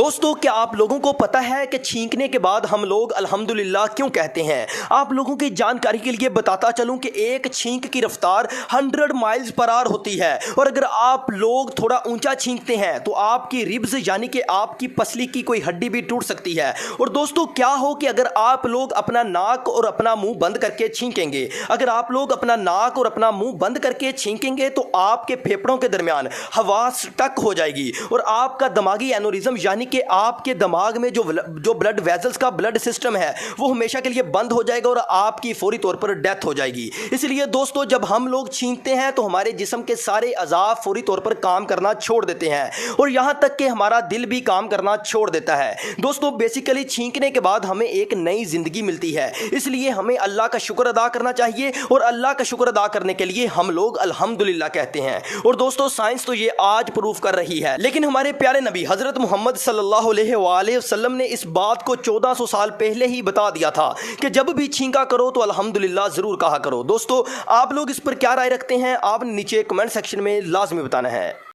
दोस्तों, क्या आप लोगों को पता है कि छींकने के बाद हम लोग अल्हम्दुलिल्लाह क्यों कहते हैं? आप लोगों की जानकारी के लिए बताता चलूं कि एक छींक की रफ्तार 100 माइल्स पर आवर होती है और अगर आप लोग थोड़ा ऊंचा छींकते हैं तो आपकी रिब्स यानी कि आपकी पसली की कोई हड्डी भी टूट सकती है। और दोस्तों, क्या हो कि अगर आप लोग अपना नाक और अपना मुंह बंद करके छींकेंगे, अगर आप लोग अपना नाक और अपना मुंह बंद करके छींकेंगे तो आपके फेफड़ों के दरमियान हवा स्टक हो जाएगी और आपका दिमागी एनोरिज्म यानी कि आपके दिमाग में जो ब्लड वेजल्स का ब्लड सिस्टम है वो हमेशा के लिए बंद हो जाएगा और आपकी फौरी तौर पर डेथ हो जाएगी। इसलिए दोस्तों, जब हम लोग छींकते हैं तो हमारे जिस्म के सारे अज़ा फौरी तौर पर काम करना छोड़ देते हैं और यहां तक कि हमारा दिल भी काम करना छोड़ देता है। दोस्तों, बेसिकली छींकने के बाद हमें एक नई जिंदगी मिलती है, इसलिए हमें अल्लाह का शुक्र अदा करना चाहिए और अल्लाह का शुक्र अदा करने के लिए हम लोग अल्हम्दुलिल्लाह कहते हैं। और दोस्तों, साइंस तो ये आज प्रूफ कर रही है, लेकिन हमारे प्यारे नबी हजरत मोहम्मद सल्लल्लाहु अलैहि वसल्लम ने इस बात को 1400 साल पहले ही बता दिया था कि जब भी छींका करो तो अल्हम्दुलिल्लाह जरूर कहा करो। दोस्तों, आप लोग इस पर क्या राय रखते हैं? आप नीचे कमेंट सेक्शन में लाजमी बताना है।